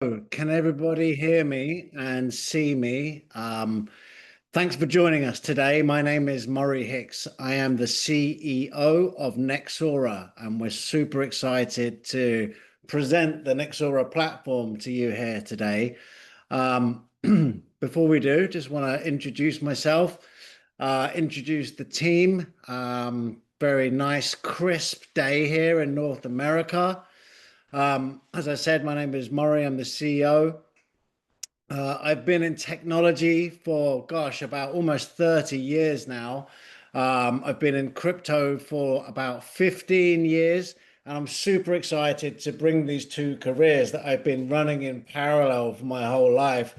Can everybody hear me and see me? Thanks for joining us today. My name is Murray Hicks. I am the CEO of Nexora, and we're super excited to present the Nexora platform to you here today. Um, Before we do, just want to introduce myself, introduce the team. Very nice, crisp day here in North America. As I said, my name is Murray. I'm the CEO. I've been in technology for, gosh, about almost 30 years now. I've been in crypto for about 15 years, and I'm super excited to bring these two careers that I've been running in parallel for my whole life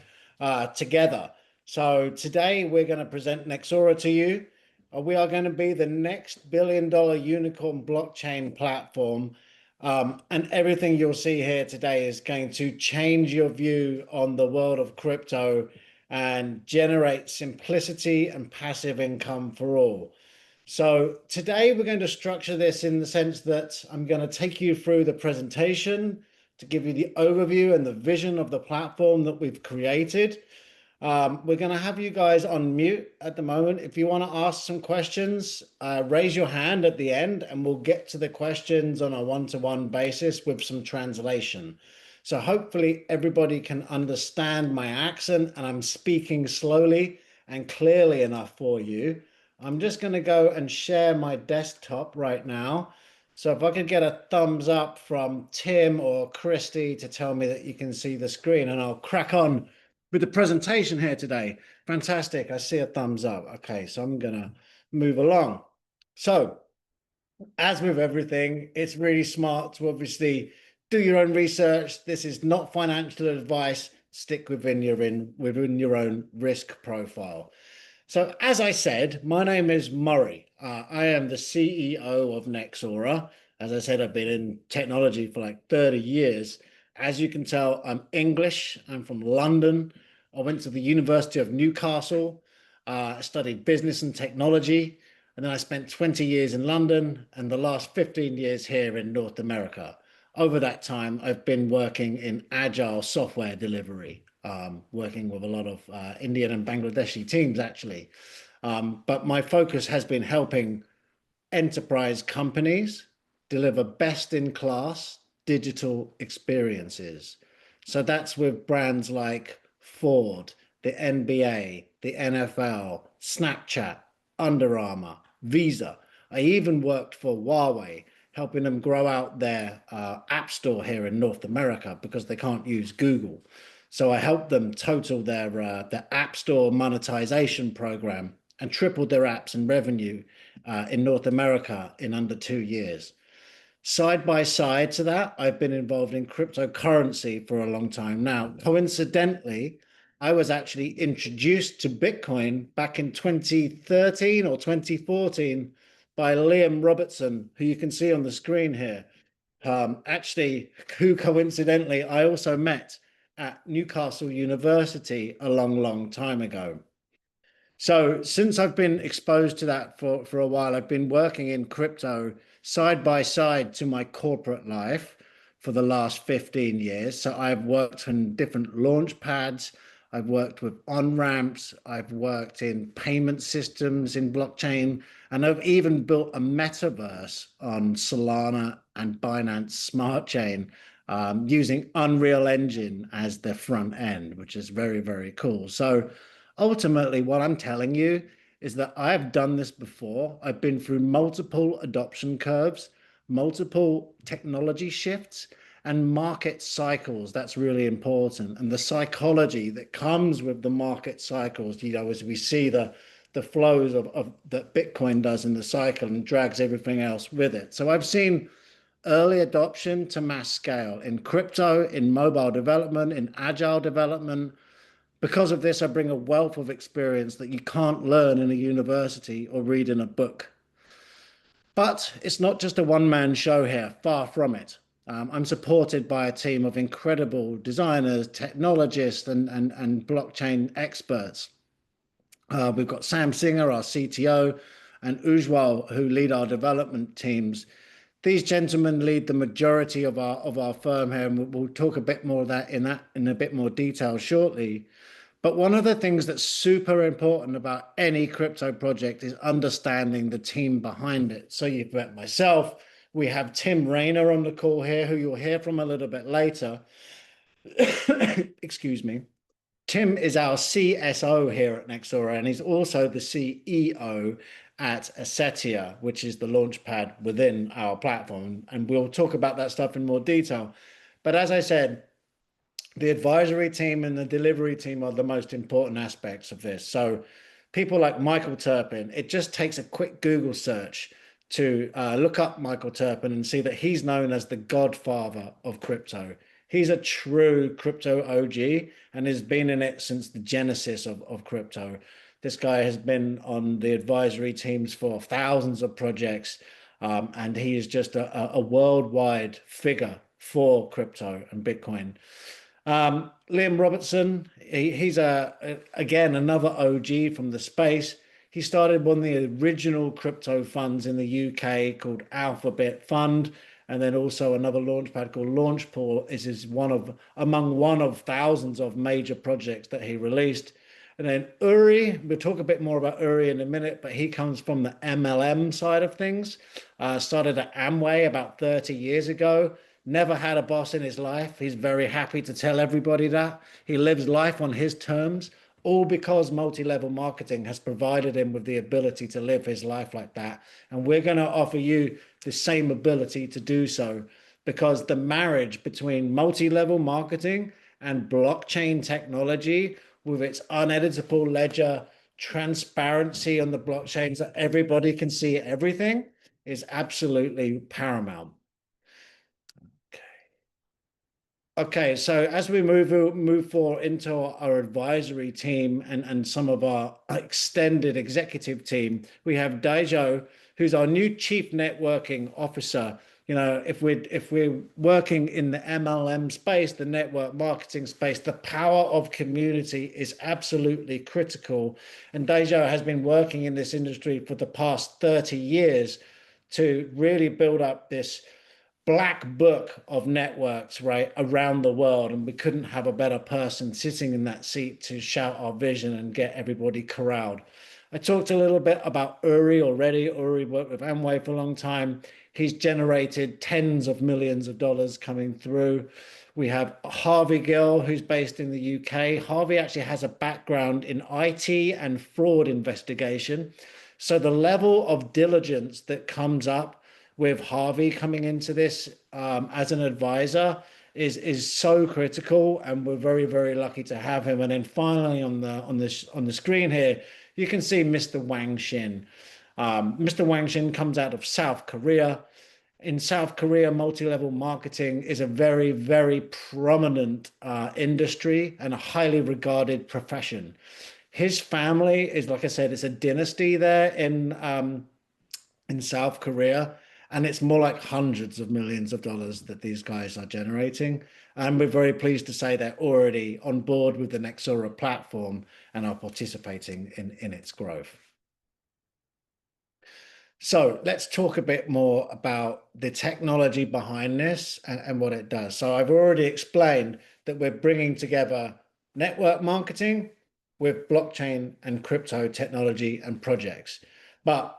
together. So today we're going to present Nexora to you. We are going to be the next billion-dollar unicorn blockchain platform, and everything you'll see here today is going to change your view on the world of crypto and generate simplicity and passive income for all. So today we're going to structure this in the sense that I'm going to take you through the presentation to give you the overview and the vision of the platform that we've created. We're going to have you guys on mute at the moment. If you want to ask some questions, raise your hand at the end and we'll get to the questions on a one-to-one basis with some translation. So hopefully everybody can understand my accent and I'm speaking slowly and clearly enough for you. I'm just going to go and share my desktop right now. So if I could get a thumbs up from Tim or Christy to tell me that you can see the screen, and I'll crack on with the presentation here today. Fantastic. I see a thumbs up. Okay, so I'm going to move along. So as with everything, it's really smart to obviously do your own research. This is not financial advice. Stick within your own risk profile. So as I said, my name is Murray. I am the CEO of Nexora. As I said, I've been in technology for like 30 years. As you can tell, I'm English. I'm from London. I went to the University of Newcastle. I studied business and technology. And then I spent 20 years in London and the last 15 years here in North America. Over that time, I've been working in agile software delivery, working with a lot of Indian and Bangladeshi teams, actually. But my focus has been helping enterprise companies deliver best-in-class digital experiences. So that's with brands like Ford, the NBA, the NFL, Snapchat, Under Armour, Visa. I even worked for Huawei, helping them grow out their app store here in North America because they can't use Google. So I helped them total their app store monetization program and tripled their apps and revenue in North America in under 2 years. Side by side to that, I've been involved in cryptocurrency for a long time now. Coincidentally, I was actually introduced to Bitcoin back in 2013 or 2014 by Liam Robertson, who you can see on the screen here. Actually, who coincidentally I also met at Newcastle University a long time ago. So since I've been exposed to that for a while, I've been working in crypto side by side to my corporate life for the last 15 years. So I've worked on different launch pads. I've worked with on-ramps. I've worked in payment systems in blockchain. And I've even built a metaverse on Solana and Binance Smart Chain using Unreal Engine as the front end, which is very cool. So ultimately, what I'm telling you is that I've done this before. I've been through multiple adoption curves, multiple technology shifts, and market cycles. That's really important. And the psychology that comes with the market cycles, as we see the flows of that Bitcoin does in the cycle and drags everything else with it. So I've seen early adoption to mass scale in crypto, in mobile development, in agile development. Because of this, I bring a wealth of experience that you can't learn in a university or read in a book. But it's not just a one-man show here, far from it. I'm supported by a team of incredible designers, technologists, and blockchain experts. We've got Sam Singer, our CTO, and Ujwal, who lead our development teams. These gentlemen lead the majority of our firm here, and we'll talk a bit more of that in a bit more detail shortly. But one of the things that's super important about any crypto project is understanding the team behind it. So you've met myself. We have Tim Rayner on the call here, who you'll hear from a little bit later. Excuse me. Tim is our CSO here at Nexora, and he's also the CEO at Assetia, which is the launchpad within our platform. And we'll talk about that stuff in more detail. But as I said, the advisory team and the delivery team are the most important aspects of this. So people like Michael Turpin, it just takes a quick Google search to look up Michael Turpin and see that he's known as the godfather of crypto. He's a true crypto OG and has been in it since the genesis of crypto. This guy has been on the advisory teams for thousands of projects, and he is just a worldwide figure for crypto and Bitcoin. Liam Robertson, he's again another OG from the space. He started one of the original crypto funds in the UK called Alphabet Fund, and then also another launchpad called Launchpool is one of thousands of major projects that he released. And then Uri, we'll talk a bit more about Uri in a minute, but he comes from the MLM side of things. Started at Amway about 30 years ago. Never had a boss in his life. He's very happy to tell everybody that. He lives life on his terms, all because multi-level marketing has provided him with the ability to live his life like that. And we're going to offer you the same ability to do so, because the marriage between multi-level marketing and blockchain technology, with its uneditable ledger, transparency on the blockchains that everybody can see everything, is absolutely paramount. Okay, so as we move forward into our advisory team and some of our extended executive team, we have Daijo, who's our new Chief Networking Officer. You know, if we're working in the MLM space, the network marketing space, the power of community is absolutely critical. And Daijo has been working in this industry for the past 30 years to really build up this black book of networks right around the world, and we couldn't have a better person sitting in that seat to shout our vision and get everybody corralled. I talked a little bit about Uri already. Uri worked with Amway for a long time. He's generated tens of millions of dollars coming through. We have Harvey Gill, who's based in the UK. Harvey actually has a background in IT and fraud investigation. So the level of diligence that comes up with Harvey coming into this as an advisor is so critical, and we're very, very lucky to have him. And then finally on the screen here, you can see Mr. Wang Xin. Mr. Wang Xin comes out of South Korea. In South Korea, multi-level marketing is a very, very prominent industry and a highly regarded profession. His family is, like I said, it's a dynasty there in South Korea, and it's more like hundreds of millions of dollars that these guys are generating. And we're very pleased to say they're already on board with the Nexora platform and are participating in its growth. So let's talk a bit more about the technology behind this and what it does. So I've already explained that we're bringing together network marketing with blockchain and crypto technology and projects. But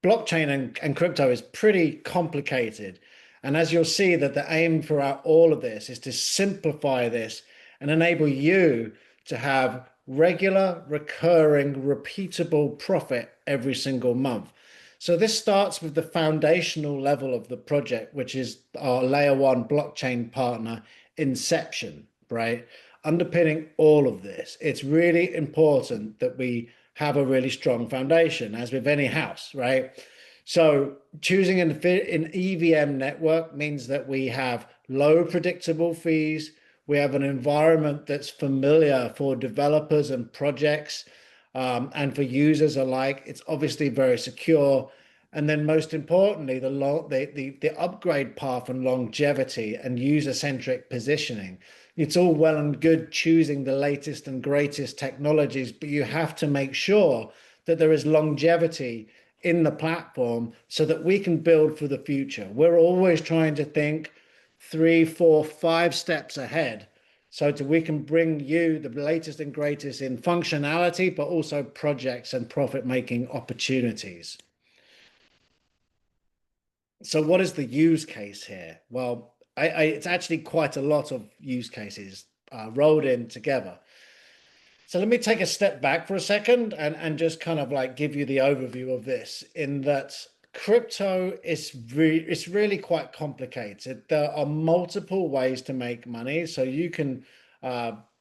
blockchain and crypto is pretty complicated. And as you'll see, that the aim throughout all of this is to simplify this and enable you to have regular, recurring, repeatable profit every single month. So this starts with the foundational level of the project, which is our layer one blockchain partner, Inception, right? Underpinning all of this, it's really important that we have a really strong foundation, as with any house, right? So choosing an EVM network means that we have low predictable fees. We have an environment that's familiar for developers and projects, and for users alike. It's obviously very secure. And then most importantly, the upgrade path and longevity and user-centric positioning. It's all well and good choosing the latest and greatest technologies, but you have to make sure that there is longevity in the platform so that we can build for the future. We're always trying to think 3, 4, 5 steps ahead so that we can bring you the latest and greatest in functionality, but also projects and profit-making opportunities. So what is the use case here? Well, it's actually quite a lot of use cases rolled in together. So let me take a step back for a second and just kind of like give you the overview of this in that crypto is it's really quite complicated. There are multiple ways to make money. So you can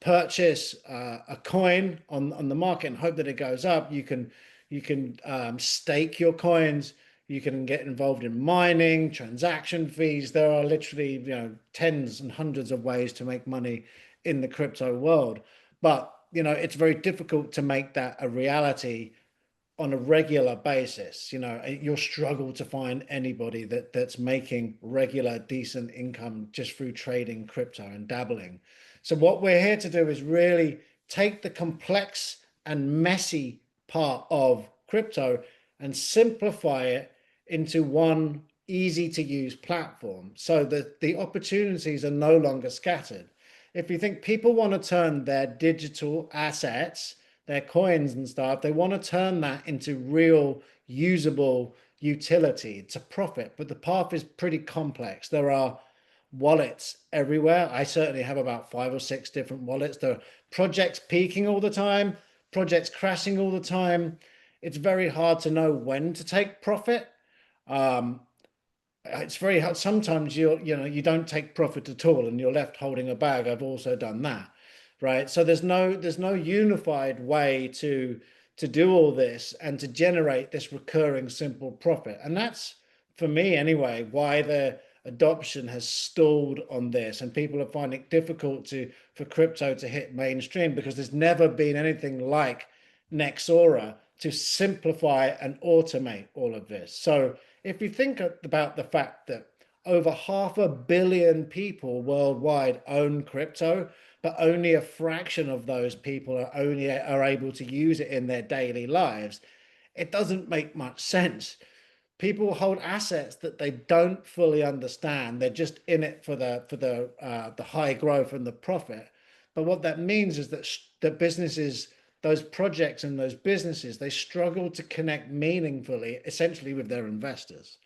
purchase a coin on the market and hope that it goes up. You can stake your coins. You can get involved in mining, transaction fees. There are literally, tens and hundreds of ways to make money in the crypto world. But, it's very difficult to make that a reality on a regular basis. You'll struggle to find anybody that's making regular, decent income just through trading crypto and dabbling. So what we're here to do is really take the complex and messy part of crypto and simplify it into one easy to use platform so that the opportunities are no longer scattered. If you think people want to turn their digital assets, their coins and stuff, they want to turn that into real usable utility to profit, but the path is pretty complex. There are wallets everywhere. I certainly have about 5 or 6 different wallets. There are projects peaking all the time, projects crashing all the time. It's very hard to know when to take profit. It's very hard. Sometimes you don't take profit at all and you're left holding a bag. I've also done that, right? So there's no unified way to do all this and to generate this recurring simple profit. And that's, for me anyway, why the adoption has stalled on this, and people are finding it difficult for crypto to hit mainstream because there's never been anything like Nexora to simplify and automate all of this. So if you think about the fact that over 500 million people worldwide own crypto, but only a fraction of those people are able to use it in their daily lives, it doesn't make much sense. People hold assets that they don't fully understand. They're just in it for the high growth and the profit. But what that means is that businesses, those projects and those businesses, they struggle to connect meaningfully, essentially, with their investors,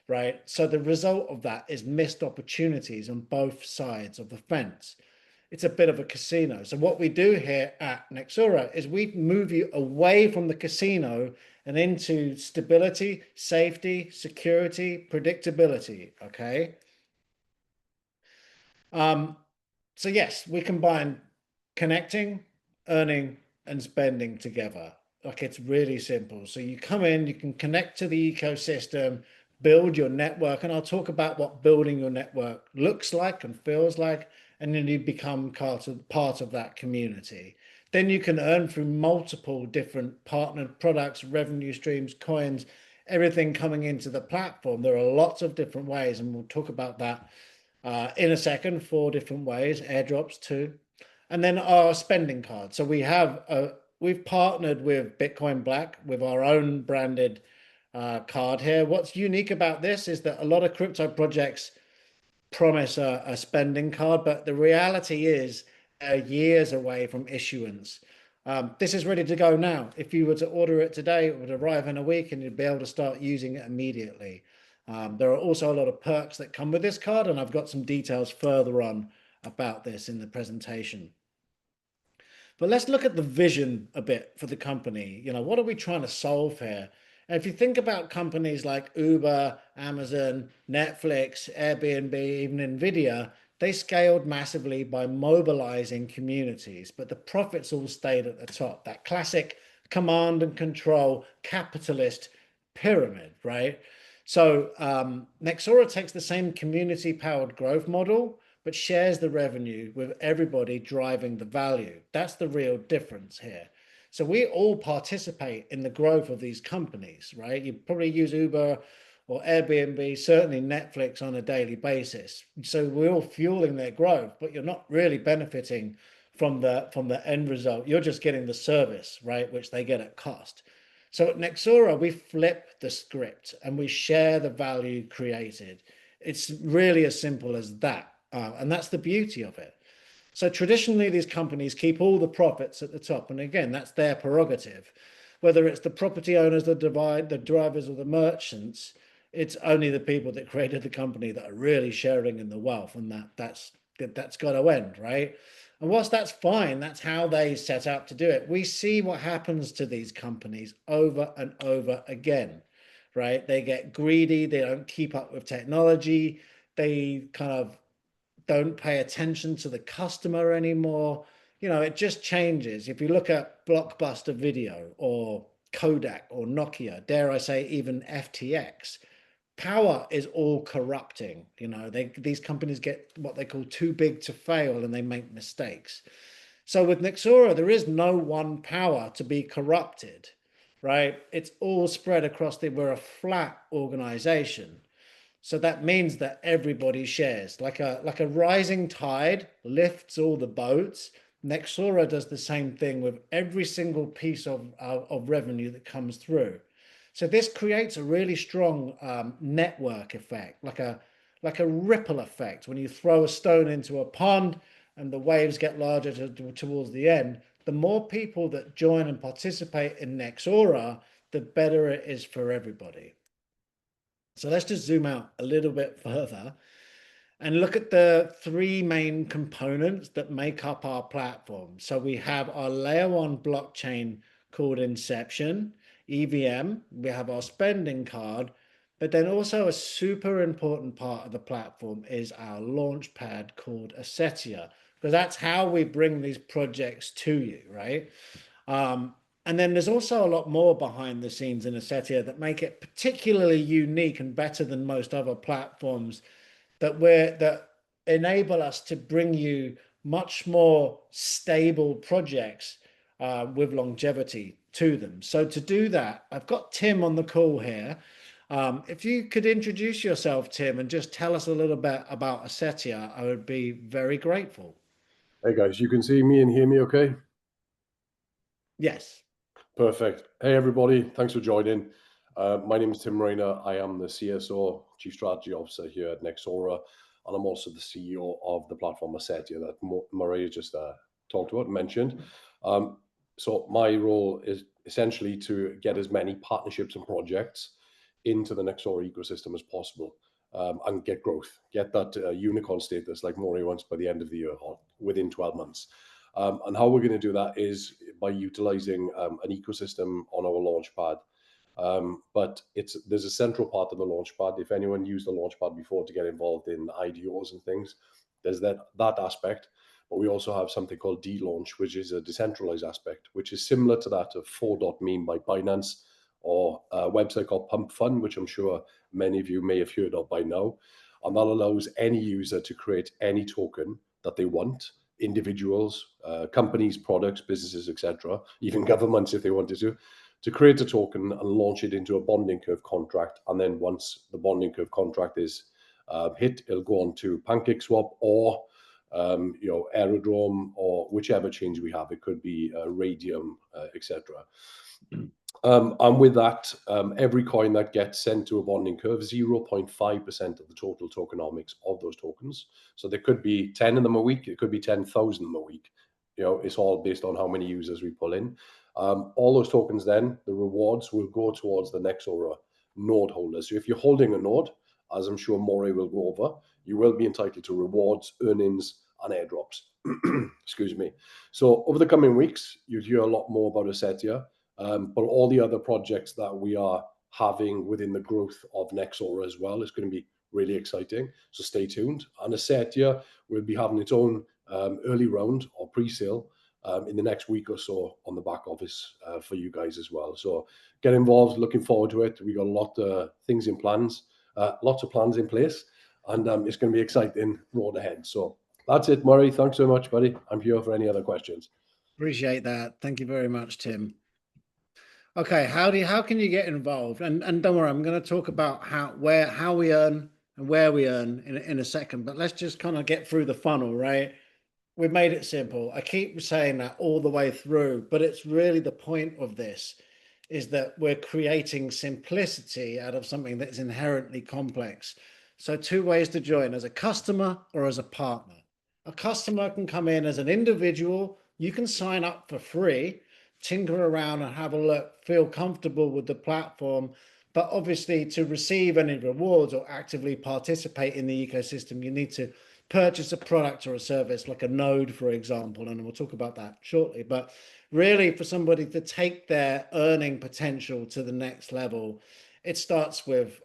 right? So the result of that is missed opportunities on both sides of the fence. It's a bit of a casino. So what we do here at Nexora is we move you away from the casino and into stability, safety, security, predictability, okay? So yes, we combine connecting, earning, and spending together. Like, it's really simple. So you come in, you can connect to the ecosystem, build your network, and I'll talk about what building your network looks like and feels like, and then you become part of that community. Then you can earn through multiple different partnered products, revenue streams, coins, everything coming into the platform. There are lots of different ways, and we'll talk about that in a second. 4 different ways, airdrops too. And then our spending card. So we've partnered with Bitcoin Black with our own branded card here. What's unique about this is that a lot of crypto projects promise a spending card, but the reality is they're years away from issuance. This is ready to go now. If you were to order it today, it would arrive in a week and you'd be able to start using it immediately. There are also a lot of perks that come with this card, and I've got some details further on about this in the presentation. But let's look at the vision a bit for the company. What are we trying to solve here? And if you think about companies like Uber, Amazon, Netflix, Airbnb, even Nvidia, they scaled massively by mobilizing communities, but the profits all stayed at the top. That classic command and control capitalist pyramid, right? So Nexora takes the same community-powered growth model, but shares the revenue with everybody driving the value. That's the real difference here. So we all participate in the growth of these companies, right? You probably use Uber or Airbnb, certainly Netflix on a daily basis. So we're all fueling their growth, but you're not really benefiting from the end result. You're just getting the service, right, which they get at cost. So at Nexora, we flip the script and we share the value created. It's really as simple as that. And that's the beauty of it. So traditionally, these companies keep all the profits at the top. And again, that's their prerogative. Whether it's the property owners, the drivers, or the merchants, it's only the people that created the company that are really sharing in the wealth. And that's got to end, right? And whilst that's fine, that's how they set out to do it. We see what happens to these companies over and over again, right? They get greedy, they don't keep up with technology, they kind of don't pay attention to the customer anymore. It just changes. If you look at Blockbuster Video or Kodak or Nokia, dare I say even FTX, power is all corrupting. These companies get what they call too big to fail and they make mistakes. So with Nexora, there is no one power to be corrupted, right? It's all spread across we're a flat organization. So that means that everybody shares. Like a rising tide lifts all the boats. Nexora does the same thing with every single piece of revenue that comes through. So this creates a really strong network effect, like a ripple effect. When you throw a stone into a pond and the waves get larger towards the end, the more people that join and participate in Nexora, the better it is for everybody. So let's just zoom out a little bit further and look at the three main components that make up our platform. So we have our layer one blockchain called Inception, EVM, we have our spending card, but then also a super important part of the platform is our launch pad called Assetia, because that's how we bring these projects to you, right? Um, and then there's also a lot more behind the scenes in Assetia that make it particularly unique and better than most other platforms that enable us to bring you much more stable projects with longevity to them. So to do that, I've got Tim on the call here. If you could introduce yourself, Tim, and just tell us a little bit about Assetia, I would be very grateful. Hey guys, you can see me and hear me okay? Yes. Perfect. Hey everybody, thanks for joining. My name is Tim Rayner. I am the CSO, Chief Strategy Officer here at Nexora, and I'm also the CEO of the platform Assetia that Maria just talked about and mentioned. So my role is essentially to get as many partnerships and projects into the Nexora ecosystem as possible, and get growth, get that unicorn status like Maria wants by the end of the year or within 12 months. And how we're going to do that is by utilizing an ecosystem on our launchpad. But there's a central part of the launchpad. If anyone used the launchpad before to get involved in IDOs and things, there's that aspect. But we also have something called D-Launch, which is a decentralized aspect, which is similar to that of 4.meme by Binance, or a website called Pump Fund, which I'm sure many of you may have heard of by now. And that allows any user to create any token that they want, individuals, companies, products, businesses, etc., even governments if they wanted to create a token and launch it into a bonding curve contract. And then once the bonding curve contract is hit, it'll go on to PancakeSwap or Aerodrome or whichever change we have. It could be Radium, etc. And with that, every coin that gets sent to a bonding curve, 0.5% of the total tokenomics of those tokens. So there could be 10 of them a week. It could be 10,000 of them a week. It's all based on how many users we pull in. All those tokens then, the rewards will go towards the Nexora node holders. So if you're holding a node, as I'm sure Maury will go over, you will be entitled to rewards, earnings, and airdrops. Excuse me. So over the coming weeks, you'll hear a lot more about Assetia. But all the other projects that we are having within the growth of Nexora as well is going to be really exciting. So stay tuned. And Assetia will be having its own early round or pre-sale in the next week or so on the back office for you guys as well. So get involved. Looking forward to it. We got a lot of things in plans, lots of plans in place, and it's going to be exciting road ahead. So that's it, Murray. Thanks so much, buddy. I'm here for any other questions. Appreciate that. Thank you very much, Tim. Okay, how can you get involved? And don't worry, I'm going to talk about how we earn and where we earn in a second, but let's just kind of get through the funnel, right? We've made it simple. I keep saying that all the way through, but it's really the point of this is that we're creating simplicity out of something that's inherently complex. So two ways to join: as a customer or as a partner. A customer can come in as an individual. You can sign up for free, tinker around and have a look, feel comfortable with the platform. But obviously, to receive any rewards or actively participate in the ecosystem, you need to purchase a product or a service like a node, for example. And we'll talk about that shortly. But really, for somebody to take their earning potential to the next level, it starts with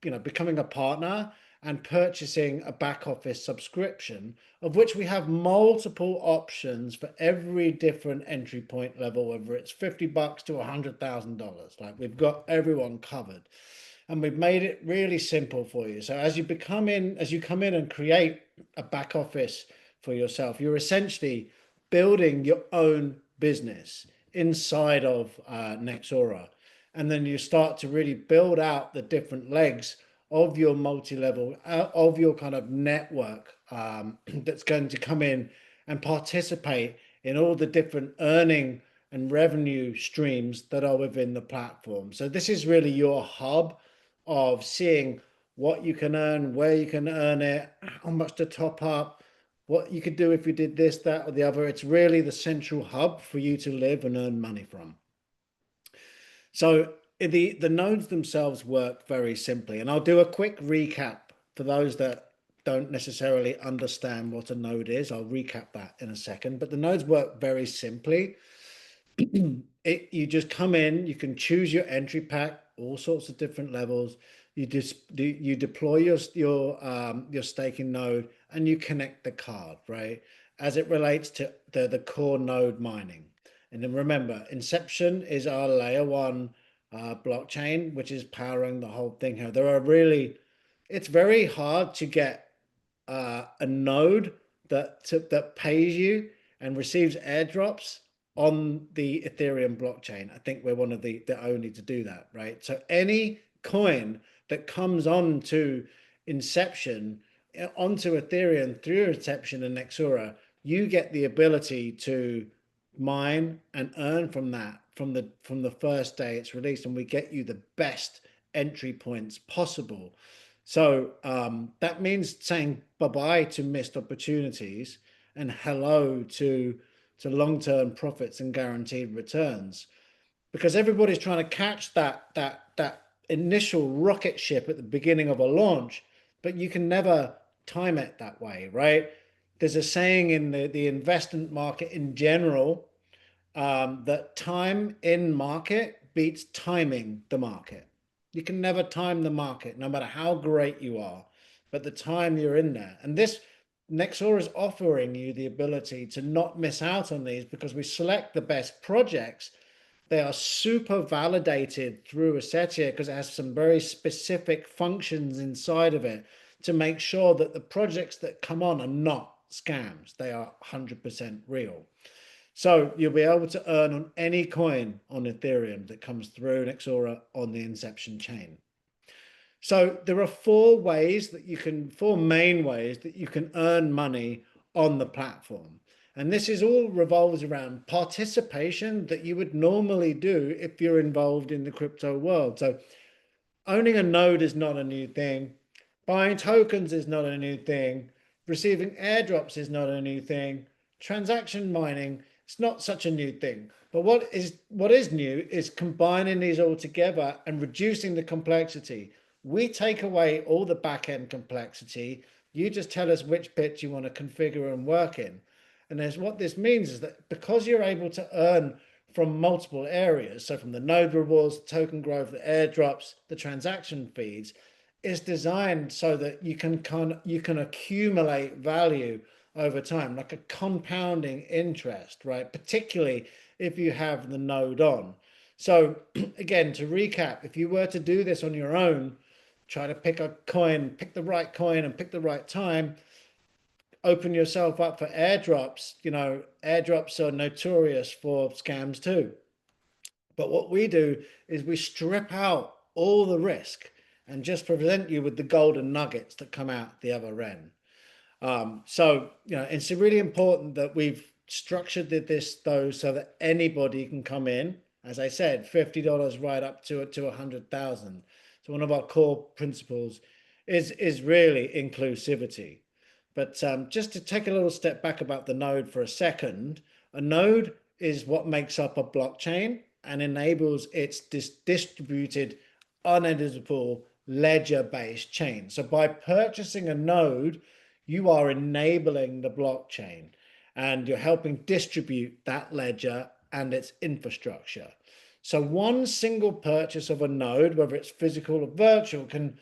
becoming a partner and purchasing a back office subscription, of which we have multiple options for every different entry point level, whether it's $50 to $100,000. Like, we've got everyone covered, and we've made it really simple for you. So as you come in and create a back office for yourself, you're essentially building your own business inside of Nexora. And then you start to really build out the different legs of your multi-level, of your kind of network that's going to come in and participate in all the different earning and revenue streams that are within the platform. So this is really your hub of seeing what you can earn, where you can earn it, how much to top up, what you could do if you did this, that, or the other. It's really the central hub for you to live and earn money from. So the nodes themselves work very simply, and I'll do a quick recap for those that don't necessarily understand what a node is. I'll recap that in a second, but the nodes work very simply. You just come in, you can choose your entry pack, all sorts of different levels. You deploy your staking node, and you connect the card, right, as it relates to the core node mining. And then remember, Inception is our layer one blockchain, which is powering the whole thing here. It's very hard to get a node that pays you and receives airdrops on the Ethereum blockchain. I think we're one of the only to do that, right? So any coin that comes onto Inception, onto Ethereum through Inception and Nexora, you get the ability to mine and earn from that from the first day it's released, and we get you the best entry points possible. So that means saying bye-bye to missed opportunities and hello to long-term profits and guaranteed returns, because everybody's trying to catch that initial rocket ship at the beginning of a launch, but you can never time it that way, right? There's a saying in the investment market in general, that time in market beats timing the market. You can never time the market, no matter how great you are, but the time you're in there. And this Nexora is offering you the ability to not miss out on these, because we select the best projects. They are super validated through Assetia because it has some very specific functions inside of it to make sure that the projects that come on are not scams. They are 100% real. So you'll be able to earn on any coin on Ethereum that comes through Nexora on the Inception chain. So there are four main ways that you can earn money on the platform. And this is all revolves around participation that you would normally do if you're involved in the crypto world. So owning a node is not a new thing. Buying tokens is not a new thing. Receiving airdrops is not a new thing. Transaction mining, it's not such a new thing. But what is new is combining these all together and reducing the complexity. We take away all the back-end complexity. You just tell us which bits you want to configure and work in. And what this means is that because you're able to earn from multiple areas, so from the node rewards, the token growth, the airdrops, the transaction feeds, is designed so that you can accumulate value over time, like a compounding interest, right? Particularly if you have the node on. So again, to recap, if you were to do this on your own, try to pick the right coin and pick the right time, open yourself up for airdrops. Airdrops are notorious for scams too. But what we do is we strip out all the risk and just present you with the golden nuggets that come out the other end. So it's really important that we've structured this though so that anybody can come in As I said, $50 right up to 100,000. So one of our core principles is really inclusivity. But just to take a little step back about the node for a second, a node is what makes up a blockchain and enables its distributed, uneditable, ledger-based chain. So by purchasing a node, you are enabling the blockchain and you're helping distribute that ledger and its infrastructure. So one single purchase of a node, whether it's physical or virtual, can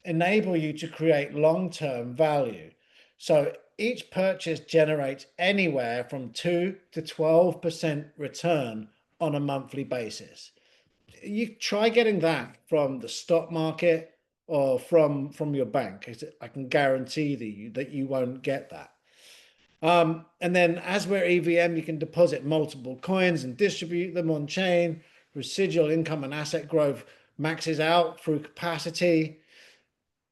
enable you to create long-term value. So each purchase generates anywhere from 2 to 12% return on a monthly basis. You try getting that from the stock market or from your bank. I can guarantee that you won't get that. And then as we're EVM, you can deposit multiple coins and distribute them on chain. Residual income and asset growth maxes out through capacity.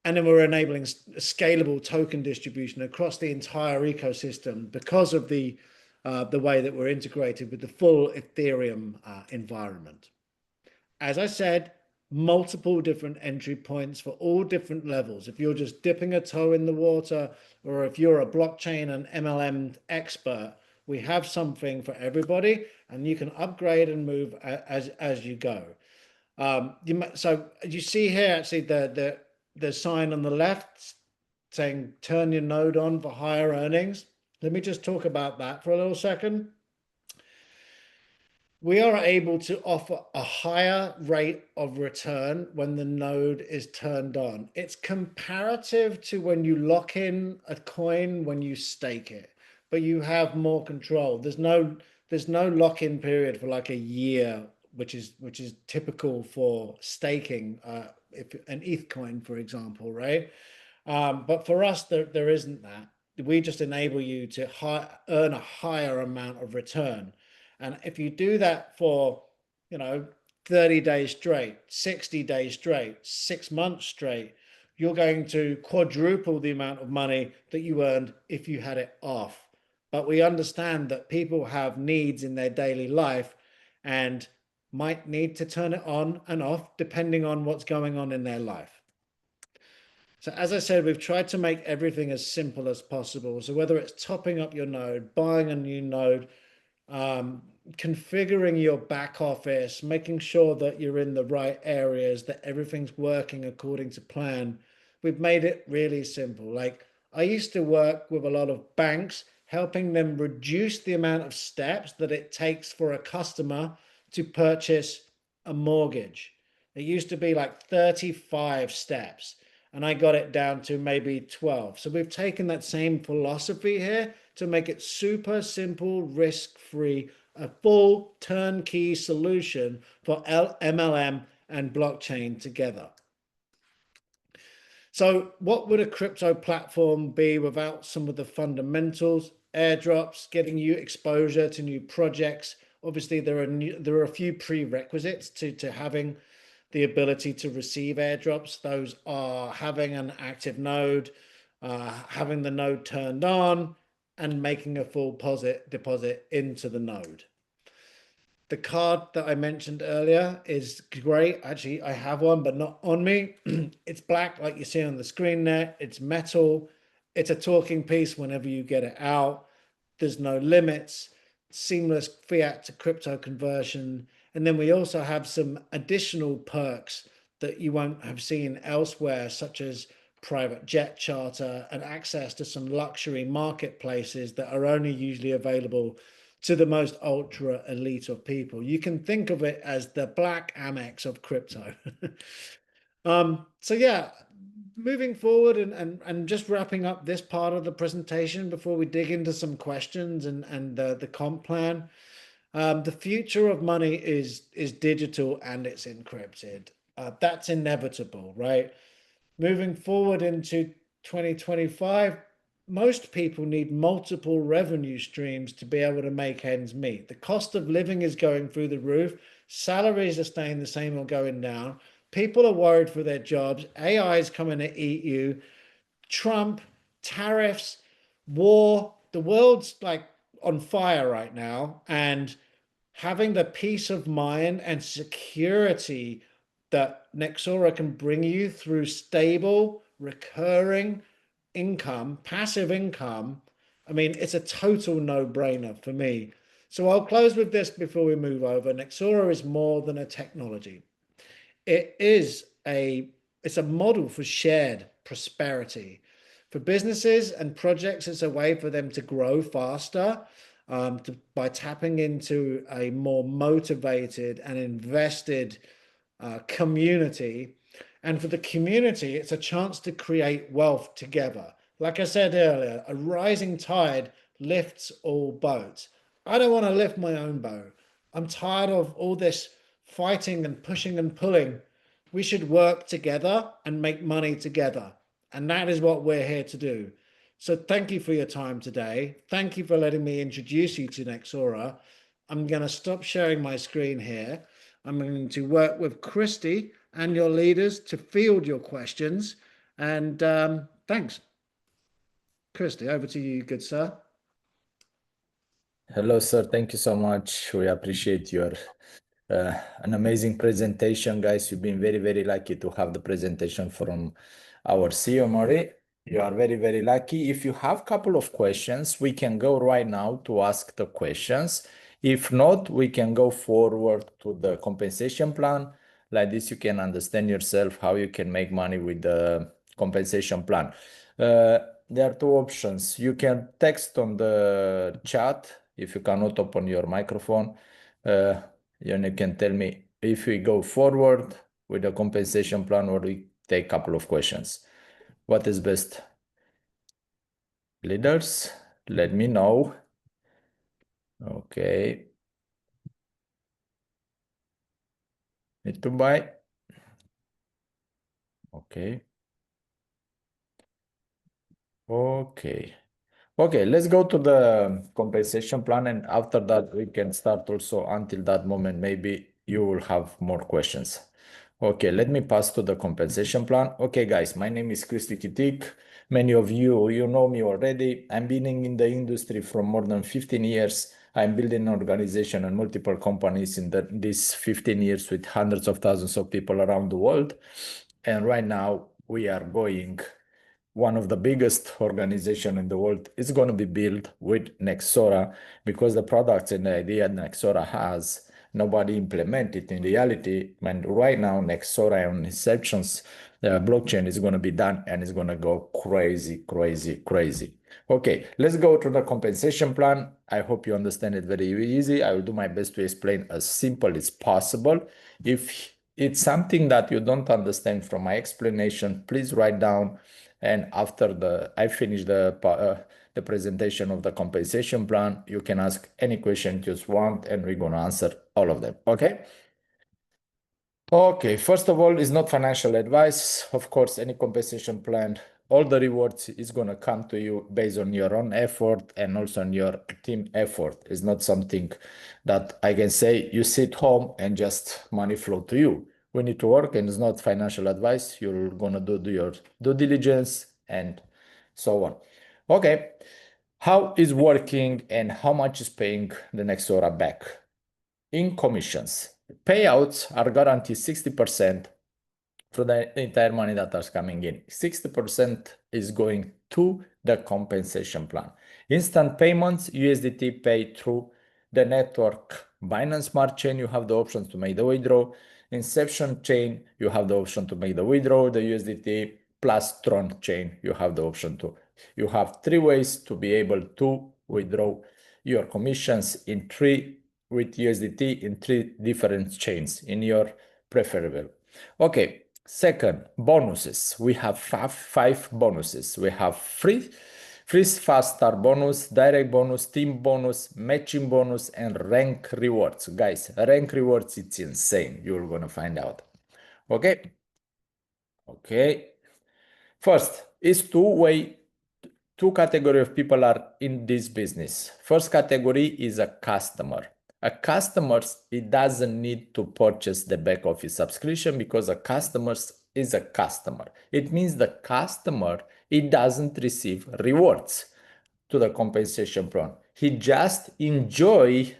And then we're enabling scalable token distribution across the entire ecosystem because of the way that we're integrated with the full Ethereum environment. As I said, multiple different entry points for all different levels. If you're just dipping a toe in the water, or if you're a blockchain and MLM expert, we have something for everybody, and you can upgrade and move as you go. So you see here actually the sign on the left saying turn your node on for higher earnings. Let me just talk about that for a little second. We are able to offer a higher rate of return when the node is turned on. It's comparative to when you lock in a coin when you stake it, but you have more control. There's no lock-in period for like a year, which is typical for staking, if an ETH coin, for example, right? But for us, there isn't that. We just enable you to earn a higher amount of return. And if you do that for, 30 days straight, 60 days straight, 6 months straight, you're going to quadruple the amount of money that you earned if you had it off. But we understand that people have needs in their daily life and might need to turn it on and off depending on what's going on in their life. So as I said, we've tried to make everything as simple as possible. So whether it's topping up your node, buying a new node, configuring your back office, making sure that you're in the right areas, that everything's working according to plan. We've made it really simple. Like I used to work with a lot of banks, helping them reduce the amount of steps that it takes for a customer to purchase a mortgage. It used to be like 35 steps, and I got it down to maybe 12. So we've taken that same philosophy here to make it super simple, risk-free, a full turnkey solution for MLM and blockchain together. So what would a crypto platform be without some of the fundamentals? Airdrops, getting you exposure to new projects. Obviously, there are a few prerequisites to having the ability to receive airdrops. Those are having an active node, having the node turned on, and making a full deposit into the node. The card that I mentioned earlier is great. Actually, I have one, but not on me. It's black, like you see on the screen there. It's metal. It's a talking piece whenever you get it out. There's no limits, seamless fiat to crypto conversion. And then we also have some additional perks that you won't have seen elsewhere, such as private jet charter and access to some luxury marketplaces that are only usually available to the most ultra elite of people. You can think of it as the black Amex of crypto. So yeah, moving forward and just wrapping up this part of the presentation before we dig into some questions and the comp plan. The future of money is digital and it's encrypted. That's inevitable, right? Moving forward into 2025, most people need multiple revenue streams to be able to make ends meet. The cost of living is going through the roof. Salaries are staying the same or going down. People are worried for their jobs. AI is coming to eat you. Trump, tariffs, war. The world's like on fire right now. And having the peace of mind and security that Nexora can bring you through stable, recurring income, passive income, I mean, it's a total no-brainer for me. So I'll close with this before we move over. Nexora is more than a technology. It is it's a model for shared prosperity. For businesses and projects, it's a way for them to grow faster by tapping into a more motivated and invested community. And for the community, it's a chance to create wealth together. Like I said earlier, a rising tide lifts all boats. I don't want to lift my own boat. I'm tired of all this fighting and pushing and pulling. We should work together and make money together. And that is what we're here to do. So thank you for your time today. Thank you for letting me introduce you to Nexora. I'm going to stop sharing my screen here. I'm going to work with Christy and your leaders to field your questions. And thanks. Christy, over to you, good sir. Hello, sir. Thank you so much. We appreciate your an amazing presentation, guys. You've been very, very lucky to have the presentation from our CEO, Murray. You are very, very lucky. If you have a couple of questions, we can go right now to ask the questions. If not, we can go forward to the compensation plan. Like this, you can understand yourself how you can make money with the compensation plan. There are two options. You can text on the chat if you cannot open your microphone. You can tell me if we go forward with the compensation plan or we take a couple of questions. What is best? Leaders, let me know. Okay. Need to buy. Okay. Okay. Okay, let's go to the compensation plan, and after that we can start also. Until that moment, maybe you will have more questions. Okay, let me pass to the compensation plan. Okay, guys, my name is Cristi Chitic. Many of you know me already. I'm been in the industry for more than 15 years. I'm building an organization and multiple companies in these 15 years with hundreds of thousands of people around the world. And right now we are going one of the biggest organization in the world is going to be built with Nexora, because the products and the idea Nexora has, nobody implement it in reality. And right now, Nexora on Inceptions blockchain is going to be done and it's going to go crazy, crazy, crazy. Okay, let's go to the compensation plan. I hope you understand it very easy. I will do my best to explain as simple as possible. If it's something that you don't understand from my explanation, please write down. And after I finish the presentation of the compensation plan, you can ask any question you want, and we're going to answer all of them. Okay? Okay, first of all, it's not financial advice. Of course, any compensation plan, all the rewards is going to come to you based on your own effort and also on your team effort. It's not something that I can say you sit home and just money flow to you. We need to work, and it's not financial advice. You're going to do your due diligence and so on. Okay, how is working and how much is paying the Nexora back? In commissions, payouts are guaranteed 60% for the entire money that is coming in. 60% is going to the compensation plan. Instant payments, USDT paid through the network Binance Smart Chain. You have the options to make the withdrawal. Inception Chain, you have the option to make the withdrawal, the USDT, plus Tron Chain, you have the option to. You have three ways to be able to withdraw your commissions with USDT in three different chains in your preferable. Okay, second, bonuses. We have five bonuses. We have free fast start bonus, direct bonus, team bonus, matching bonus, and rank rewards. Guys, rank rewards, it's insane. You're gonna find out. Okay. Okay. First, is two category of people are in this business. First category is a customer. A customer, it doesn't need to purchase the back office subscription, because a customer is a customer. It means the customer, it doesn't receive rewards to the compensation plan. He just enjoy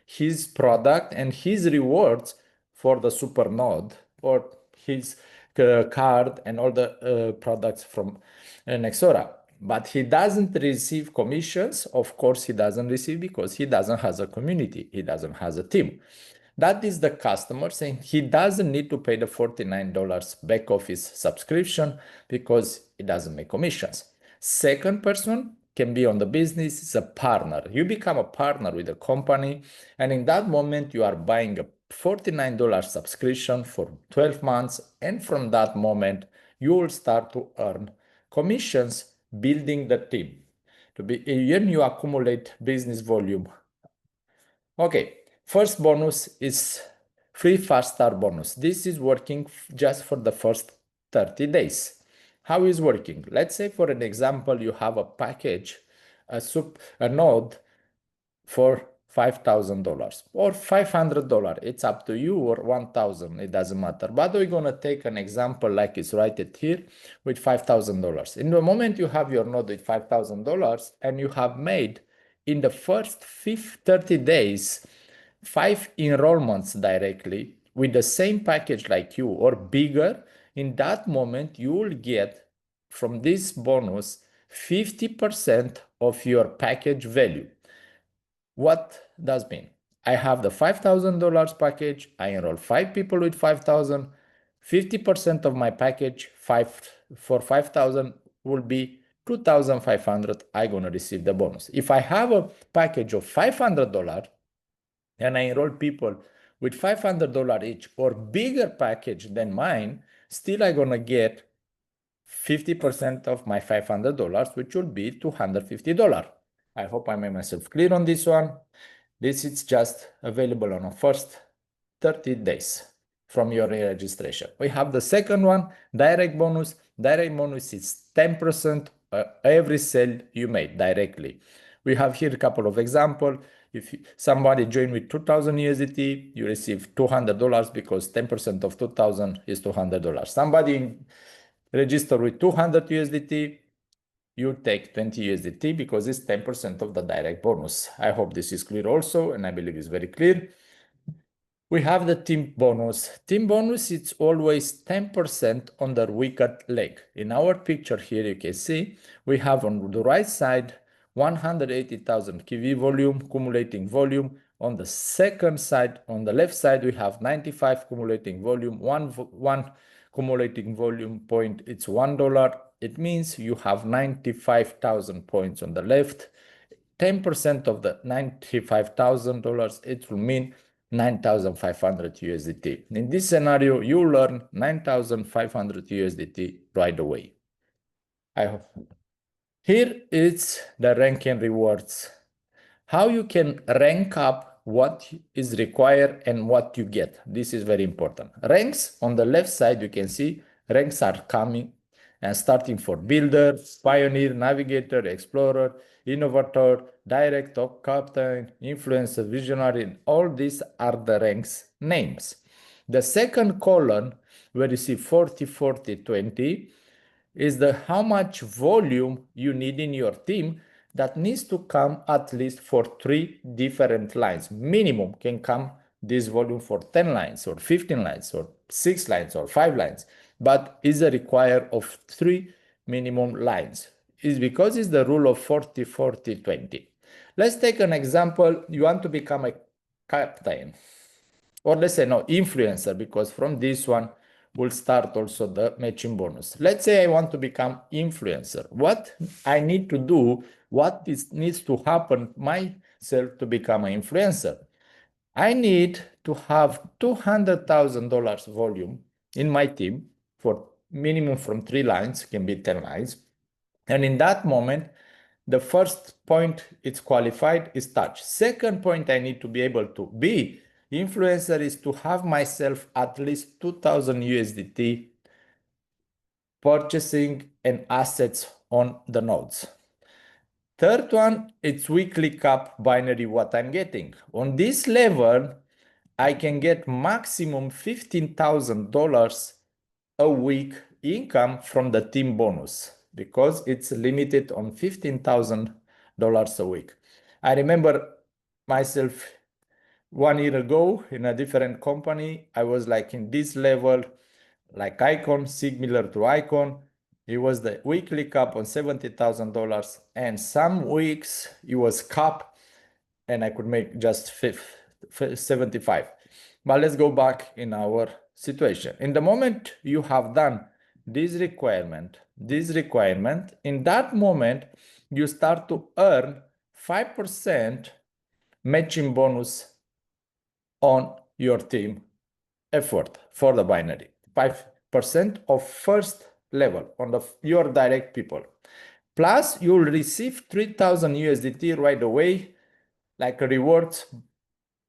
his product and his rewards for the super node or his card and all the products from Nexora. But he doesn't receive commissions. Of course, he doesn't receive because he doesn't have a community. He doesn't have a team. That is the customer saying he doesn't need to pay the $49 back office subscription because he doesn't make commissions. Second person can be on the business, is a partner. You become a partner with a company, and in that moment, you are buying a $49 subscription for 12 months, and from that moment, you will start to earn commissions building the team. When you accumulate business volume. Okay, first bonus is free fast start bonus. This is working just for the first 30 days. How is working? Let's say for an example, you have a package, a node for $5,000 or $500. It's up to you, or 1,000, it doesn't matter. But we're gonna take an example like it's right here with $5,000. In the moment you have your node with $5,000 and you have made in the first 30 days 5 enrollments directly with the same package like you or bigger, in that moment you will get from this bonus 50% of your package value. What does mean? I have the $5,000 package. I enroll 5 people with 5,000. 50% of my package for 5,000 will be 2,500. I'm gonna receive the bonus. If I have a package of $500 and I enroll people with $500 each or bigger package than mine, still I'm gonna get 50% of my $500, which will be $250. I hope I made myself clear on this one. This is just available on the first 30 days from your registration. We have the second one, direct bonus. Direct bonus is 10% every sale you made directly. We have here a couple of examples. If somebody joined with 2,000 USDT, you receive $200 because 10% of 2,000 is $200. Somebody register with 200 USDT, you take 20 USDT because it's 10% of the direct bonus. I hope this is clear also, and I believe it's very clear. We have the team bonus. Team bonus, it's always 10% on the weaker leg. In our picture here, you can see we have on the right side 180,000 KV volume, accumulating volume. On the second side, on the left side, we have 95 accumulating volume, one accumulating volume point, it's $1. It means you have 95,000 points on the left. 10% of the $95,000, it will mean 9,500 USDT. In this scenario, you learn 9,500 USDT right away. I hope. Here is the ranking rewards. How you can rank up what is required and what you get. This is very important. Ranks on the left side, you can see ranks are coming and starting for builder, pioneer, navigator, explorer, innovator, director, captain, influencer, visionary. All these are the ranks names. The second column where you see 40, 40, 20 is the how much volume you need in your team that needs to come at least for 3 different lines. Minimum can come this volume for 10 lines or 15 lines or 6 lines or 5 lines, but is a require of 3 minimum lines. Is because it's the rule of 40, 40, 20. Let's take an example. You want to become a captain, or let's say no, influencer, because from this one will start also the matching bonus. Let's say I want to become influencer. What I need to do, what needs to happen myself to become an influencer? I need to have $200,000 volume in my team for minimum from 3 lines, can be 10 lines. And in that moment, the first point it's qualified is touch. Second point I need to be able to be influencer is to have myself at least 2,000 USDT purchasing and assets on the nodes. Third one, it's weekly cap binary what I'm getting. On this level, I can get maximum $15,000 a week income from the team bonus because it's limited on $15,000 a week. I remember myself 1 year ago in a different company, I was like in this level, like Icon, similar to Icon. It was the weekly cap on $70,000, and some weeks it was cap and I could make just 75. But let's go back in our situation. In the moment you have done this requirement, in that moment, you start to earn 5% matching bonus on your team effort for the binary. 5% of first level on your direct people. Plus, you'll receive 3,000 USDT right away, like a reward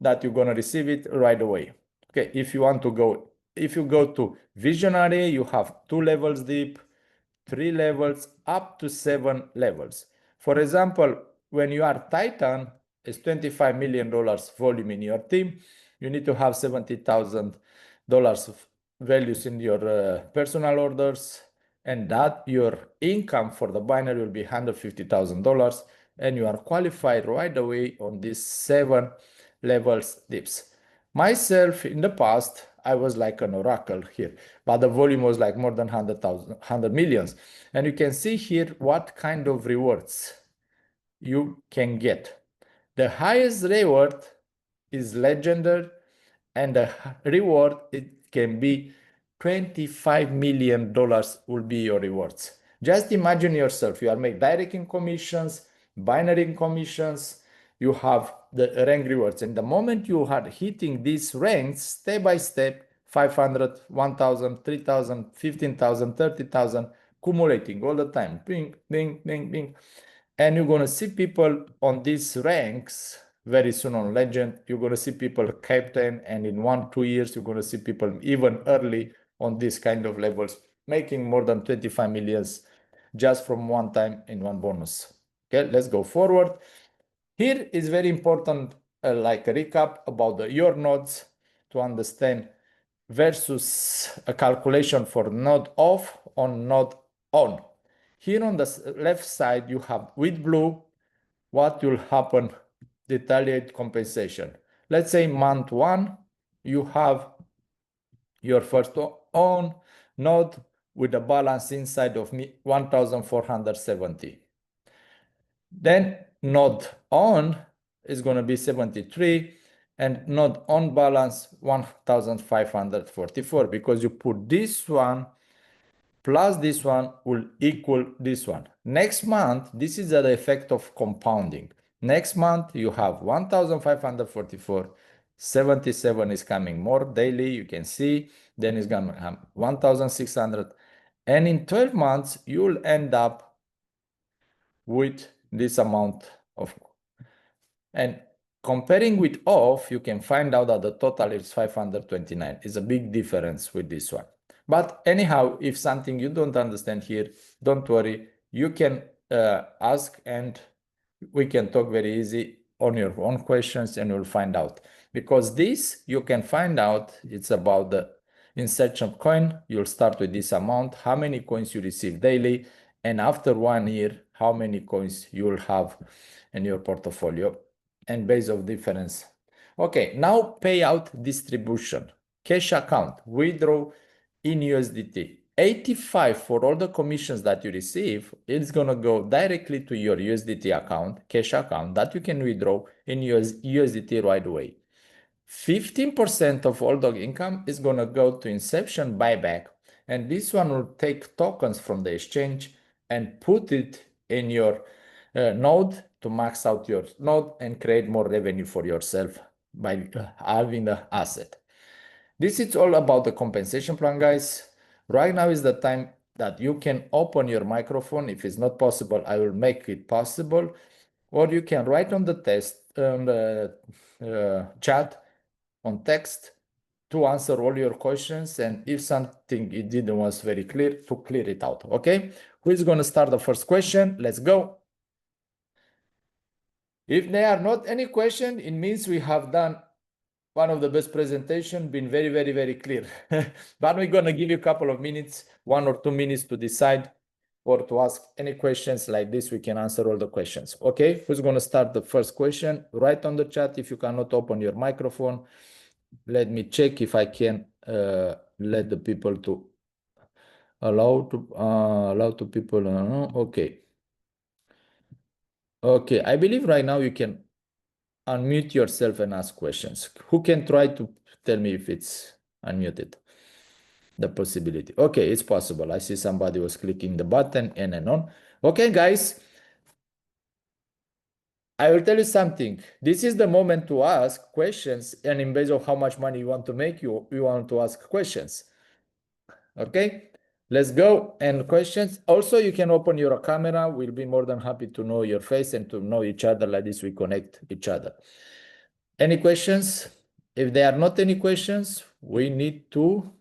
that you're gonna receive it right away. Okay, if you go to Visionary, you have 2 levels deep, 3 levels, up to 7 levels. For example, when you are Titan, it's $25 million volume in your team, you need to have $70,000 of values in your personal orders, and that your income for the binary will be $150,000, and you are qualified right away on these 7 levels dips. Myself, in the past, I was like an oracle here, but the volume was like more than 100 millions. And you can see here what kind of rewards you can get. The highest reward is legendary, and the reward, it can be $25 million will be your rewards. Just imagine yourself, you are making direct in commissions, binary in commissions, you have the rank rewards. And the moment you are hitting these ranks step by step, 500, 1,000, 3,000, 15,000, 30,000, accumulating all the time, bing, bing, bing, bing. And you're going to see people on these ranks very soon on Legend. You're going to see people captain, and in 1-2 years, you're going to see people even early on this kind of levels, making more than 25 millions just from one time in one bonus. Okay, let's go forward. Here is very important, like a recap about your nodes to understand versus a calculation for node off on node on. Here on the left side, you have with blue what will happen, detailed compensation. Let's say month 1, you have your first on node with a balance inside of 1,470. Then node on is going to be 73, and node on balance 1,544, because you put this one plus this one will equal this one. Next month, this is the effect of compounding. Next month, you have 1,544, 77 is coming more daily, you can see, then it's going to have 1,600, and in 12 months, you'll end up with this amount of, and comparing with off, you can find out that the total is 529. It's a big difference with this one. But anyhow, if something you don't understand here, don't worry. You can ask, and we can talk very easy on your own questions, and you'll find out. Because this, you can find out, it's about the insertion coin. You'll start with this amount, how many coins you receive daily, and after 1 year, how many coins you'll have in your portfolio, and base of difference. Okay, now payout distribution. Cash account, withdraw in USDT. 85 for all the commissions that you receive, it's gonna go directly to your USDT account, cash account, that you can withdraw in USDT right away. 15% of all the income is gonna go to Inception buyback, and this one will take tokens from the exchange and put it in your node to max out your node and create more revenue for yourself by having the asset. This is all about the compensation plan, guys. Right now is the time that you can open your microphone. If it's not possible, I will make it possible. Or you can write on the chat, on text, to answer all your questions. And if something it didn't was very clear, to clear it out, okay? Who is going to start the first question? Let's go. If there are not any question, it means we have done one of the best presentation, been very, very, very clear. But we're going to give you a couple of minutes, 1 or 2 minutes to decide or to ask any questions like this, we can answer all the questions. Okay, who's going to start the first question? Write on the chat if you cannot open your microphone. Let me check if I can let the people to allow to people. Okay. Okay, I believe right now you can unmute yourself and ask questions. Who can try to tell me if it's unmuted? The possibility. Okay, it's possible. I see somebody was clicking the button and on. Okay, guys, I will tell you something. This is the moment to ask questions, and in base of how much money you want to make, you want to ask questions. Okay, let's go. And questions. Also, you can open your camera. We'll be more than happy to know your face and to know each other. Like this, we connect each other. Any questions? If there are not any questions, we need to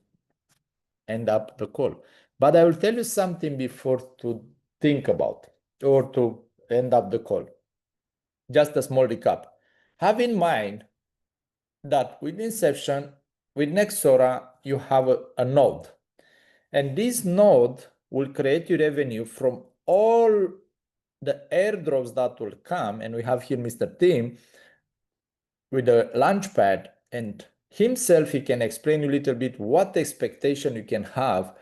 end up the call. But I will tell you something before to think about or to end up the call. Just a small recap. Have in mind that with Inception, with Nexora, you have a node. And this node will create your revenue from all the airdrops that will come. And we have here Mr. Team with a launchpad, and himself, he can explain you a little bit what expectation you can have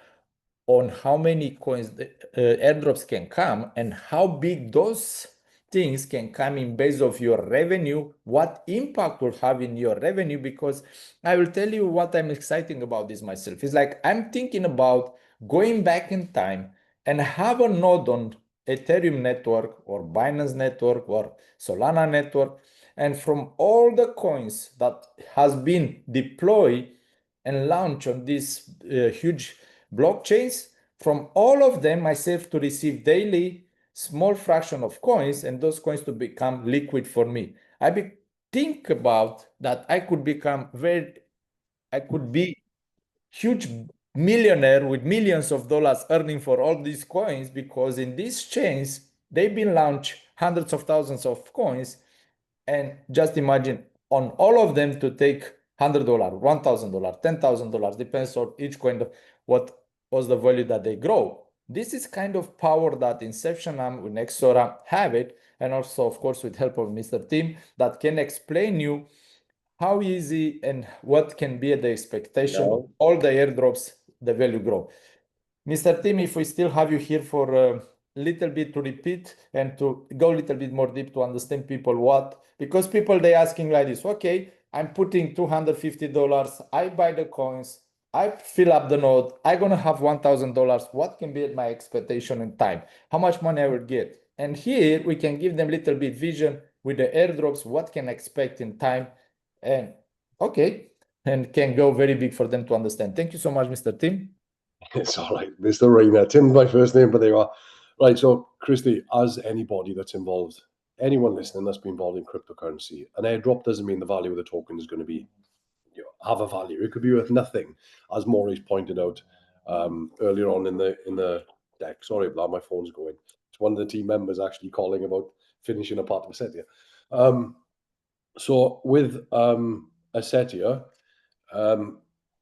on how many coins the airdrops can come and how big those things can come in base of your revenue, what impact will have in your revenue. Because I will tell you what I'm excited about this myself. It's like I'm thinking about going back in time and have a node on Ethereum network or Binance network or Solana network, and from all the coins that has been deployed and launched on these huge blockchains, from all of them myself to receive daily small fraction of coins, and those coins to become liquid for me. Think about that. I could be huge millionaire with millions of dollars earning for all these coins, because in these chains they've been launched hundreds of thousands of coins. And just imagine on all of them to take $100, $1,000, $10,000, depends on each coin, what was the value that they grow. This is kind of power that Inception and with Nexora have it, and also, of course, with help of Mr. Team that can explain you how easy and what can be the expectation of all the airdrops, the value grow. Mr. Tim, if we still have you here for a little bit to repeat and to go a little bit more deep to understand people what, because people, they asking like this, okay, I'm putting $250, I buy the coins, I fill up the node, I'm gonna have $1,000, what can be my expectation in time? How much money I will get? And here we can give them a little bit vision with the airdrops, what can expect in time, and okay, and can go very big for them to understand. Thank you so much, Mr. Tim. It's all right, Mr. Rayner. Tim's my first name, but there you are. Right, so Christy, as anybody that's involved, anyone listening that's been involved in cryptocurrency, an airdrop doesn't mean the value of the token is going to be, have a value. It could be worth nothing, as Maurice pointed out earlier on in the deck. Sorry about that, my phone's going. It's one of the team members actually calling about finishing a part of Assetia. So with Assetia,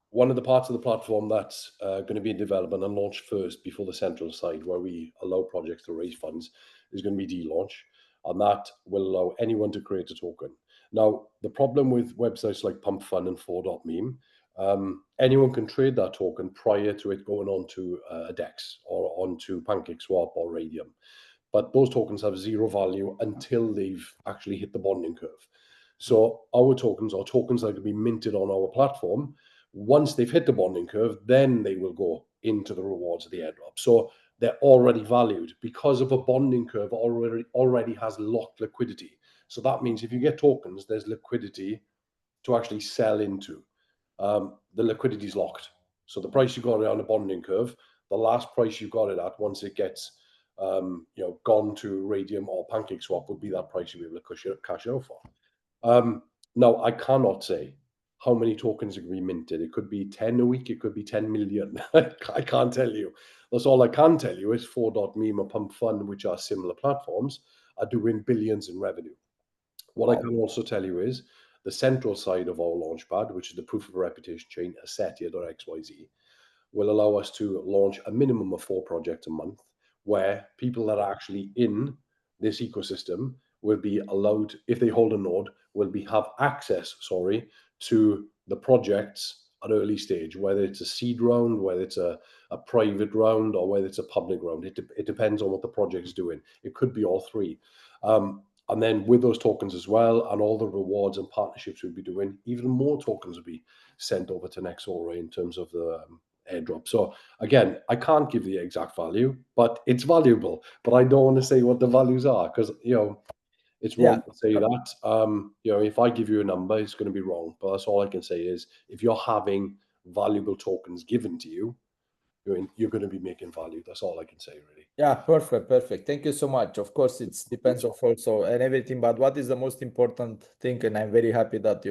one of the parts of the platform that's going to be in development and launched first before the central side, where we allow projects to raise funds, is going to be D-Launch, and that will allow anyone to create a token. Now, the problem with websites like Pump Fund and 4.meme, anyone can trade that token prior to it going onto a DEX or onto PancakeSwap or Radium. But those tokens have zero value until they've actually hit the bonding curve. So our tokens are tokens that can be minted on our platform. Once they've hit the bonding curve, then they will go into the rewards of the airdrop. So they're already valued because of a bonding curve already has locked liquidity. So that means if you get tokens, there's liquidity to actually sell into. The liquidity is locked. So the price you got it on a bonding curve, the last price you got it at, once it gets gone to Radium or PancakeSwap, would be that price you'll be able to cash out for. Now, I cannot say how many tokens are going to be minted. It could be 10 a week. It could be 10 million. I can't tell you. That's all I can tell you is 4.meme or Pump Fund, which are similar platforms, are doing billions in revenue. What I can also tell you is the central side of our launchpad, which is the proof of reputation chain, Assetia.xyz, will allow us to launch a minimum of 4 projects a month where people that are actually in this ecosystem will be allowed, if they hold a node, have access, to the projects at an early stage, whether it's a seed round, whether it's a private round, or whether it's a public round. It depends on what the project is doing. It could be all three. And then with those tokens as well, and all the rewards and partnerships we'll be doing, even more tokens will be sent over to Nexora in terms of the airdrop. So again, I can't give the exact value, but it's valuable. But I don't want to say what the values are, because it's wrong to say that. If I give you a number, it's going to be wrong. But that's all I can say is, if you're having valuable tokens given to you, you're going to be making value. That's all I can say, really. Yeah, perfect. Thank you so much. Of course, it depends of also and everything, but what is the most important thing, and I'm very happy that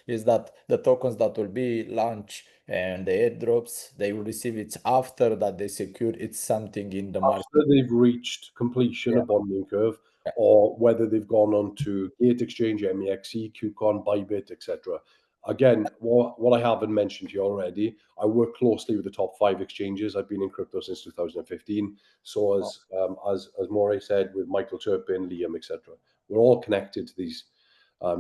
is that the tokens that will be launched and the airdrops, they will receive it after that they secure it's something in the market. After they've reached completion of bonding curve, or whether they've gone on to Gate Exchange, MEXC, QCon, Bybit, etc. Again, what I haven't mentioned to you already, I work closely with the top 5 exchanges. I've been in crypto since 2015. So as Moray said, with Michael Turpin, Liam, etc. We're all connected to these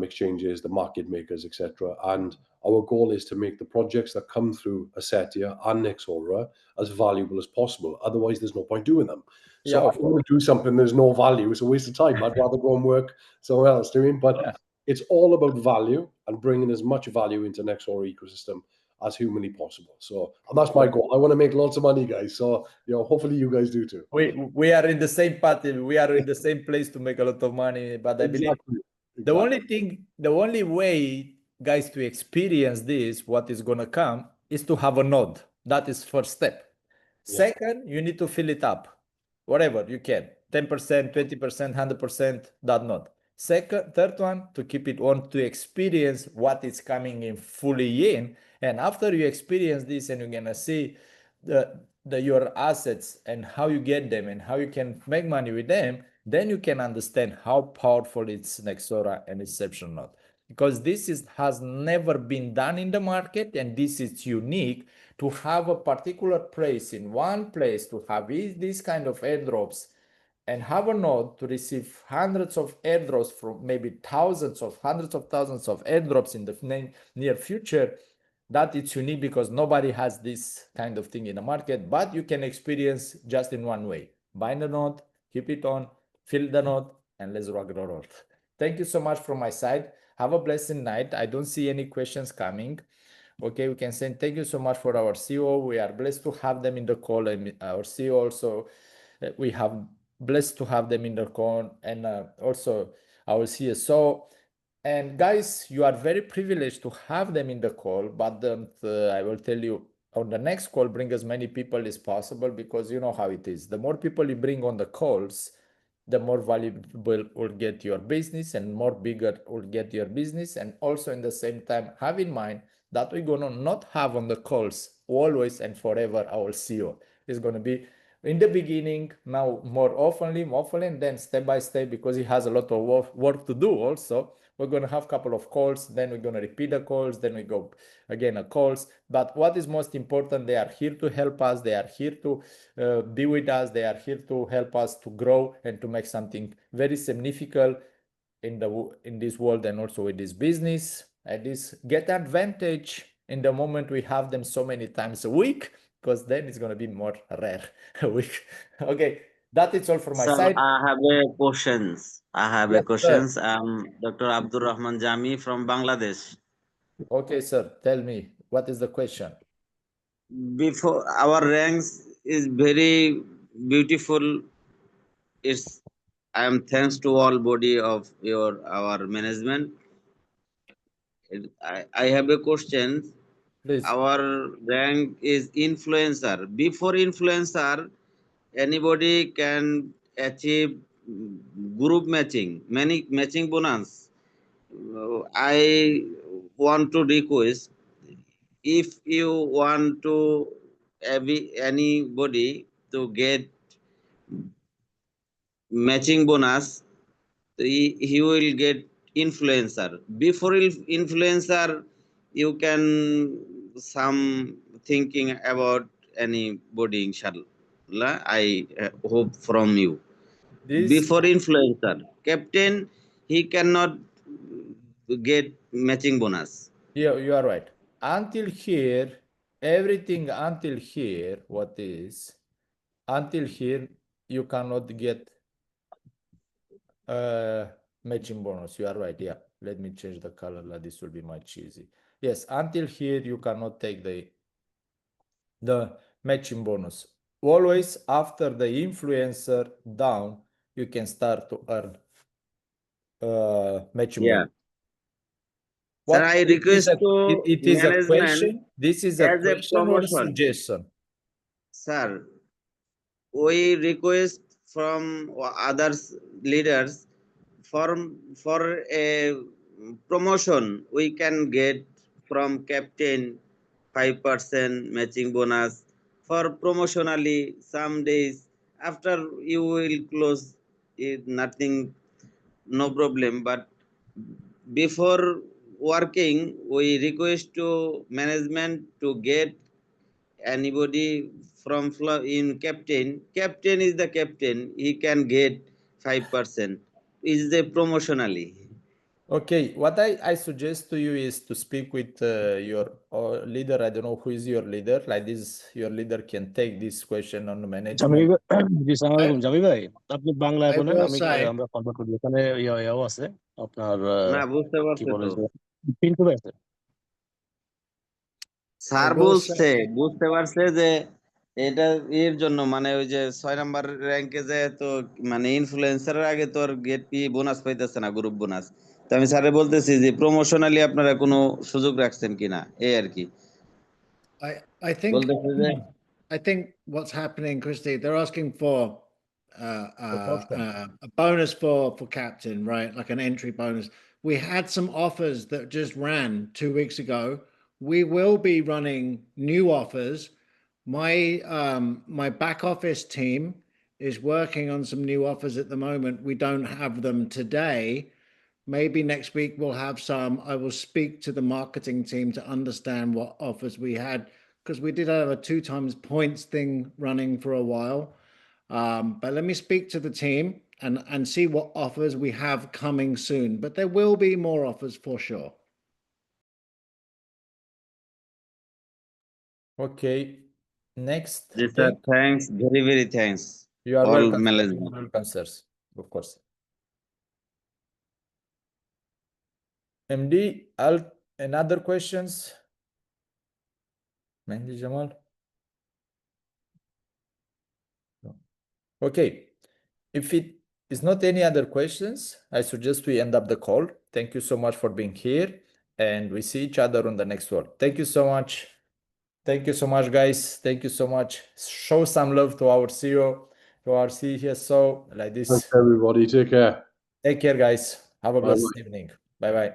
exchanges, the market makers, etc. And our goal is to make the projects that come through Assetia and Nexora as valuable as possible. Otherwise, there's no point doing them. So if you want to do something there's no value, it's a waste of time. I'd rather go and work somewhere else doing. But it's all about value and bringing as much value into Nexora ecosystem as humanly possible. So that's my goal. I want to make lots of money, guys. So hopefully you guys do too. We are in the same party. We are in the same place to make a lot of money. But I believe the only way, guys, to experience this, what is gonna come, is to have a node. That is first step. Second, you need to fill it up, whatever you can, 10%, 20%, 100%, that node. Third one, to keep it on, to experience what is coming in fully in. And after you experience this, and you're gonna see your assets and how you get them and how you can make money with them, then you can understand how powerful it's Nexora and Inception node. Because this has never been done in the market, and this is unique to have a particular place in one place, to have these kind of airdrops and have a node to receive hundreds of airdrops from maybe hundreds of thousands of airdrops in the near future. That it's unique because nobody has this kind of thing in the market, but you can experience just in one way. Bind the node, keep it on, fill the node, and let's rock and roll. Thank you so much from my side. Have a blessed night. I don't see any questions coming. Okay, we can say thank you so much for our CEO. We are blessed to have them in the call, and our CEO also, we have blessed to have them in the call, and also our CSO. And guys, you are very privileged to have them in the call, but I will tell you, on the next call, bring as many people as possible, because you know how it is. The more people you bring on the calls, the more valuable will get your business, and more bigger will get your business. And also in the same time, have in mind that we're gonna not have on the calls always and forever our CEO. It's gonna be in the beginning, now more often, and then step by step, because he has a lot of work to do also. We're going to have a couple of calls, then we're going to repeat the calls, then we go again a calls. But what is most important, they are here to help us. They are here to be with us. They are here to help us to grow and to make something very significant in this world, and also with this business. And this get advantage in the moment we have them so many times a week, because then it's going to be more rare a week. Okay, that is all from my side. I have a questions. Dr. Abdur Rahman Jami from Bangladesh. Okay, sir. Tell me, what is the question? Before, our ranks is very beautiful. I am thanks to all body of our management. I have a question. Please. Our rank is influencer. Before influencer, anybody can achieve group matching, many matching bonus. I want to request, if you want to anybody to get matching bonus, he will get influencer. Before influencer, you can some thinking about anybody, inshallah. I hope from you. This Before influencer, captain, he cannot get matching bonus. you are right. Until here, everything until here, what is until here you cannot get matching bonus. You are right. Yeah. Let me change the color. Like this will be much easy. Yes, until here you cannot take the matching bonus. Always after the influencer down, you can start to earn matching Yeah. bonus. Sir, What I it is request to it is a management question. This is a as a question or a promotion. suggestion? Sir, we request from others leaders for a promotion. We can get from captain 5% matching bonus for promotionally some days after you will close it, nothing, no problem, but before working we request to management to get anybody from in captain is the captain, he can get 5% is the promotionally. Okay, what I suggest to you is to speak with your leader. I don't know who is your leader. Like this, your leader can take this question on the Jamil management. জি সালাম I, আলাইকুম জামিল ভাই আপনি বাংলায় I বলেন will আমি say, আমরা convert করি এখানে ইয়াও আছে আপনার না বুঝতে কি পারছে বলে তো যে পিন্টু ভাই আছে I স্যার will বলছে say, বুঝতে পারছে যে এটা এর জন্য মানে ওই যে 6 নাম্বার র্যাঙ্কে যে তো মানে ইনফ্লুয়েন্সারের আগে তো আর গেট পি বোনাস পাইতেছে না গ্রুপ বোনাস, তো আমি স্যারে বলতেছি যে প্রমোশনালি আপনারা কোনো সুযোগ রাখছেন কিনা এই আর কি I think বলতেছে যে I think what's happening, Christy, they're asking for Promotion. a bonus for captain, right? Like an entry bonus. We had some offers that just ran 2 weeks ago. We will be running new offers. My back office team is working on some new offers at the moment. We don't have them today. Maybe next week we'll have some. I will speak to the marketing team to understand what offers we had, because we did have a 2 times points thing running for a while. But let me speak to the team and see what offers we have coming soon. But there will be more offers for sure. Okay, next sir thing. Thanks, very very thanks You are all welcome, sir. You management. are welcome, sirs. Of course. MD, another questions? Mehdi Jamal? No. Okay. If it is not any other questions, I suggest we end up the call. Thank you so much for being here, and we see each other on the next one. Thank you so much. Thank you so much, guys. Thank you so much. Show some love to our CEO, to our CSO, like this. Thanks everybody. Take care. Take care, guys. Have a Bye-bye. blessed evening. Bye bye.